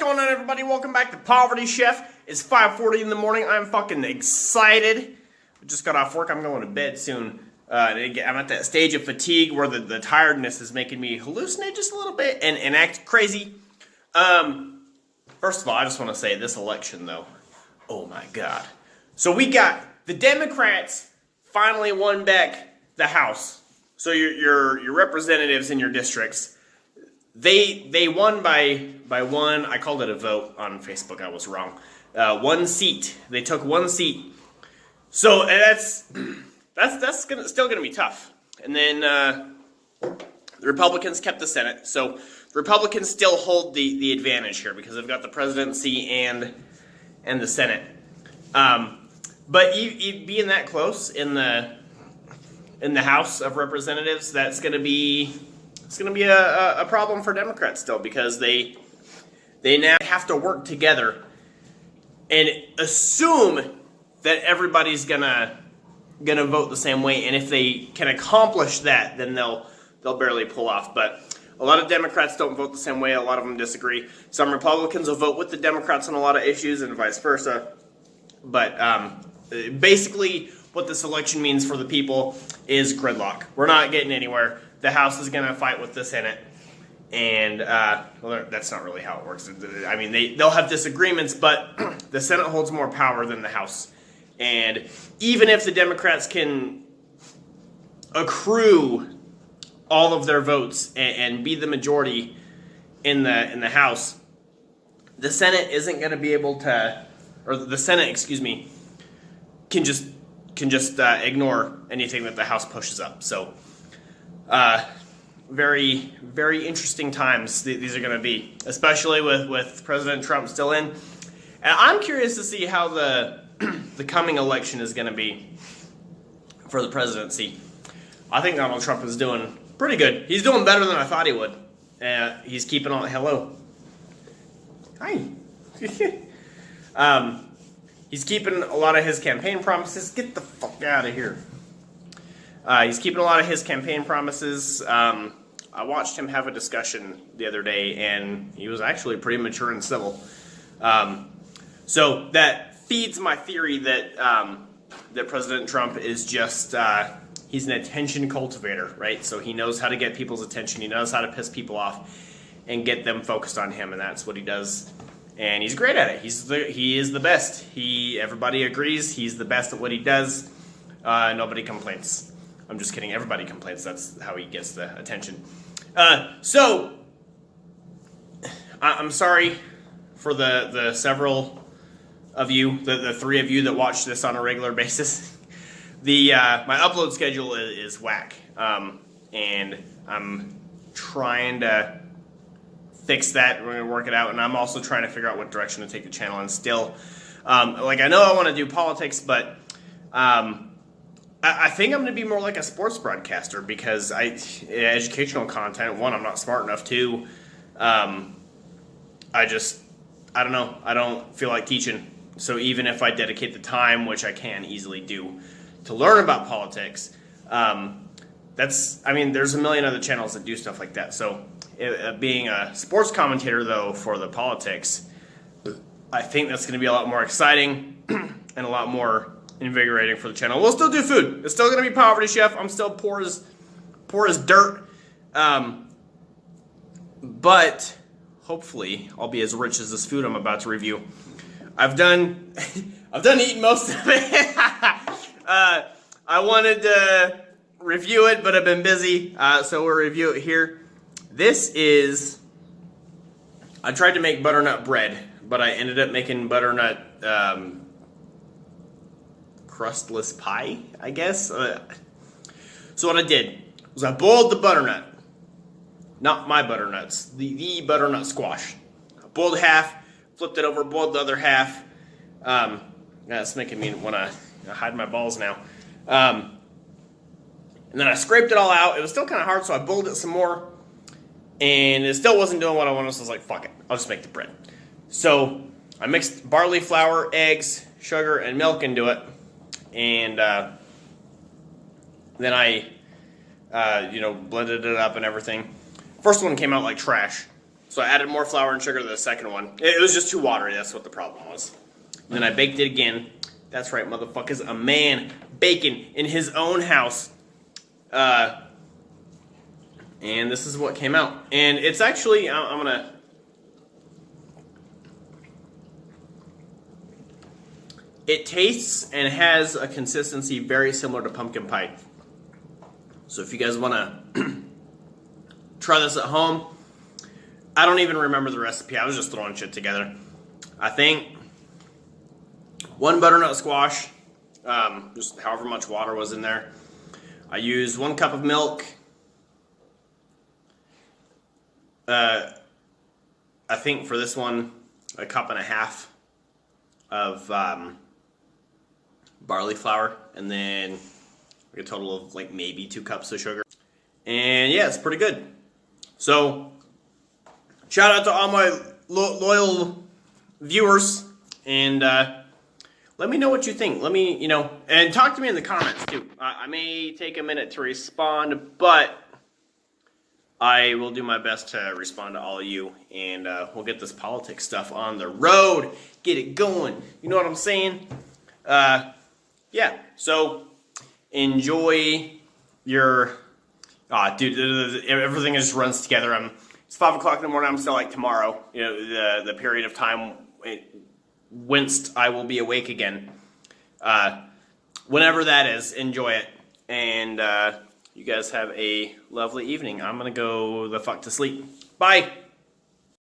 going on, everybody? Welcome back to Poverty Chef. It's 5:40 in the morning. I'm fucking excited. I just got off work. I'm going to bed soon. I'm at that stage of fatigue where the tiredness is making me hallucinate just a little bit and act crazy. First of all, I just want to say this election, though. Oh my God. So we got the Democrats finally won back the House. So your representatives in your districts, they won by one. I called it a vote on Facebook. I was wrong. 1 seat. They took 1 seat. So that's still gonna be tough. And then the Republicans kept the Senate. So the Republicans still hold the advantage here because they've got the presidency and the Senate. But being that close in the House of Representatives, it's gonna be a problem for Democrats still because they now have to work together and assume that everybody's gonna vote the same way, and if they can accomplish that, then they'll barely pull off. But a lot of Democrats don't vote the same way. A lot of them disagree. Some Republicans will vote with the Democrats on a lot of issues, and vice versa. But basically, what this election means for the people is gridlock. We're not getting anywhere. The House is going to fight with the Senate, and well, that's not really how it works. I mean, they'll have disagreements, but the Senate holds more power than the House. And even if the Democrats can accrue all of their votes and be the majority in the House, the Senate isn't going to be able to, or the Senate, can just ignore anything that the House pushes up. So, very, very interesting times these are going to be, especially with President Trump still in. And I'm curious to see how the coming election is going to be for the presidency. I think Donald Trump is doing pretty good. He's doing better than I thought he would. He's keeping on. Hello. Hi. He's keeping a lot of his campaign promises. Get the fuck out of here. He's keeping a lot of his campaign promises. I watched him have a discussion the other day, and he was actually pretty mature and civil. So that feeds my theory that that President Trump is just he's an attention cultivator, right? So he knows how to get people's attention. He knows how to piss people off and get them focused on him, and that's what he does. And he's great at it. He is the best. Everybody agrees he's the best at what he does. Nobody complains. I'm just kidding. Everybody complains. That's how he gets the attention. So I'm sorry for the several of you, the 3 of you that watch this on a regular basis. My upload schedule is whack, and I'm trying to fix that. We're gonna work it out, and I'm also trying to figure out what direction to take the channel. And still, I know I want to do politics, but I think I'm gonna be more like a sports broadcaster because educational content. 1, I'm not smart enough. 2, I don't know. I don't feel like teaching. So even if I dedicate the time, which I can easily do, to learn about politics, there's a million other channels that do stuff like that. So being a sports commentator, though, for the politics, I think that's going to be a lot more exciting and a lot more invigorating for the channel. We'll still do food. It's still going to be Poverty Chef. I'm still poor as dirt. But hopefully I'll be as rich as this food I'm about to review. I've done eating most of it. I wanted to review it, but I've been busy, so we'll review it here. I tried to make butternut bread, but I ended up making butternut crustless pie, I guess. So what I did was I boiled the butternut. Not my butternuts, the butternut squash. I boiled half, flipped it over, boiled the other half. That's making me want to hide my balls now. And then I scraped it all out. It was still kind of hard, so I boiled it some more. And it still wasn't doing what I wanted, so I was like, fuck it, I'll just make the bread. So I mixed barley flour, eggs, sugar, and milk into it. And then I blended it up and everything. First one came out like trash. So I added more flour and sugar to the second one. It was just too watery, that's what the problem was. And then I baked it again. That's right, motherfuckers, a man baking in his own house. And this is what came out. And it's actually, I'm gonna... It tastes and has a consistency very similar to pumpkin pie. So if you guys wanna try this at home, I don't even remember the recipe. I was just throwing shit together. I think 1 butternut squash, just however much water was in there. I used 1 cup of milk. I think for this one, 1.5 cups of barley flour, and then a total of like maybe 2 cups of sugar. And yeah, it's pretty good. So shout out to all my loyal viewers, and let me know what you think. Let me, and talk to me in the comments too. I may take a minute to respond, but I will do my best to respond to all of you, and we'll get this politics stuff on the road. Get it going. You know what I'm saying? Yeah, so enjoy your... dude, everything just runs together. It's 5 o'clock in the morning. I'm still like tomorrow. The period of time whence I will be awake again. Whenever that is, enjoy it. And you guys have a lovely evening. I'm going to go the fuck to sleep. Bye.